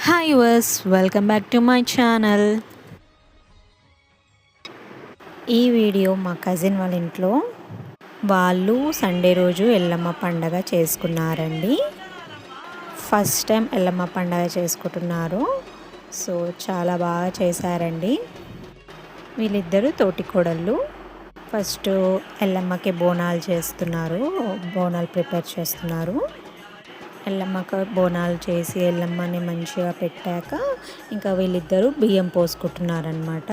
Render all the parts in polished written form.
Hi viewers, welcome back to my channel. ఈ video మా cousin వాళ్ళ ఇంట్లో వాళ్ళు సండే రోజు ఎల్లమ్మ పండగ చేసుకున్నారండి. ఫస్ట్ టైం ఎల్లమ్మ పండగ చేసుకుంటున్నారు. సో చాలా బాగా చేశారండి. వీళ్ళిద్దరూ తోటి కోడళ్ళు. ఫస్ట్ ఎల్లమ్మకి బోనాలు చేస్తున్నారు, బోనాలు ప్రిపేర్ చేస్తున్నారు. ఎల్లమ్మకు బోనాలు చేసి ఎల్లమ్మని మంచిగా పెట్టాక ఇంకా వీళ్ళిద్దరూ బియ్యం పోసుకుంటున్నారనమాట.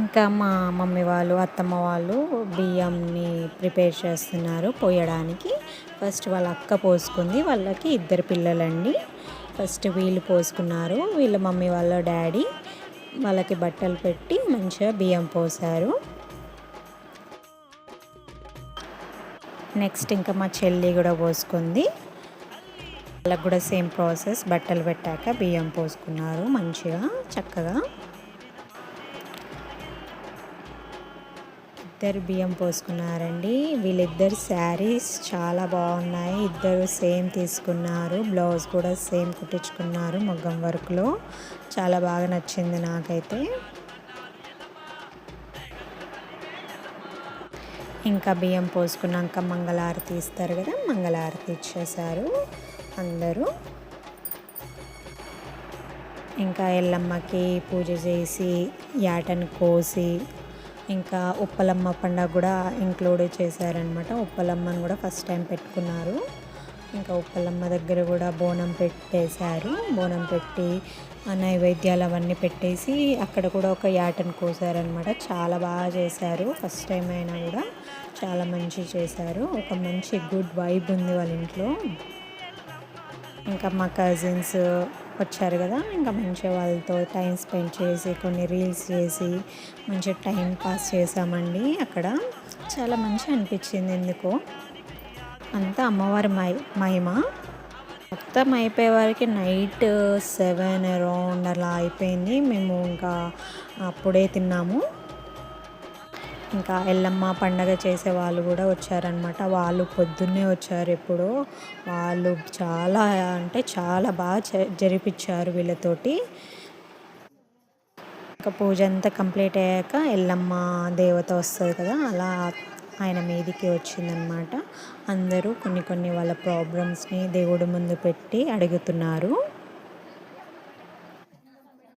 ఇంకా మా మమ్మీ వాళ్ళు, అత్తమ్మ వాళ్ళు బియ్యంని ప్రిపేర్ చేస్తున్నారు పోయడానికి. ఫస్ట్ వాళ్ళ అక్క పోసుకుంది, వాళ్ళకి ఇద్దరు పిల్లలండి. ఫస్ట్ వీళ్ళు పోసుకున్నారు, వీళ్ళ మమ్మీ వాళ్ళ డాడీ వాళ్ళకి బట్టలు పెట్టి మంచిగా బియ్యం పోసారు. నెక్స్ట్ ఇంకా మా చెల్లి కూడా పోసుకుంది. వాళ్ళకు కూడా సేమ్ ప్రాసెస్, బట్టలు పెట్టాక బియ్యం పోసుకున్నారు మంచిగా చక్కగా. ఇద్దరు బియ్యం పోసుకున్నారండి. వీళ్ళిద్దరు శారీస్ చాలా బాగున్నాయి. ఇద్దరు సేమ్ తీసుకున్నారు. బ్లౌజ్ కూడా సేమ్ కుట్టించుకున్నారు మగ్గం వర్క్లో. చాలా బాగా నచ్చింది నాకైతే. ఇంకా బియ్యం పోసుకున్నాక మంగళారతి ఇస్తారు కదా, మంగళారతి ఇచ్చేసారు అందరూ. ఇంకా ఎల్లమ్మకి పూజ చేసి యాటను కోసి ఇంకా ఉప్పలమ్మ పండుగ కూడా ఇంక్లూడ్ చేశారనమాట. ఉప్పలమ్మను కూడా ఫస్ట్ టైం పెట్టుకున్నారు. ఇంకా ఉప్పలమ్మ దగ్గర కూడా బోనం పెట్టేశారు. బోనం పెట్టి నైవేద్యాలు అవన్నీ పెట్టేసి అక్కడ కూడా ఒక యాటను కోసారనమాట. చాలా బాగా చేశారు. ఫస్ట్ టైం అయినా కూడా చాలా మంచి చేశారు. ఒక మంచి గుడ్ వైబ్ ఉంది వాళ్ళ ఇంట్లో. ఇంకా మా కజిన్స్ వచ్చారు కదా, ఇంకా మంచిగా వాళ్ళతో టైం స్పెండ్ చేసి కొన్ని రీల్స్ చేసి మంచిగా టైం పాస్ చేసామండి. అక్కడ చాలా మంచిగా అనిపించింది. ఎందుకో అంతా అమ్మవారి మహిమ. మొత్తం అయిపోయే వరకు నైట్ 7 అరౌండ్ అలా అయిపోయింది. మేము ఇంకా అప్పుడే తిన్నాము. ఇంకా ఎల్లమ్మ పండగ చేసే వాళ్ళు కూడా వచ్చారనమాట. వాళ్ళు పొద్దున్నే వచ్చారు. ఎప్పుడో వాళ్ళు చాలా అంటే చాలా బాగా జరిపించారు వీళ్ళతోటి. ఇంకా పూజ అంతా కంప్లీట్ అయ్యాక ఎల్లమ్మ దేవత వస్తుంది కదా, అలా ఆయన మీదికి వచ్చిందనమాట. అందరూ కొన్ని వాళ్ళ ప్రాబ్లమ్స్ని దేవుడి ముందు పెట్టి అడుగుతున్నారు.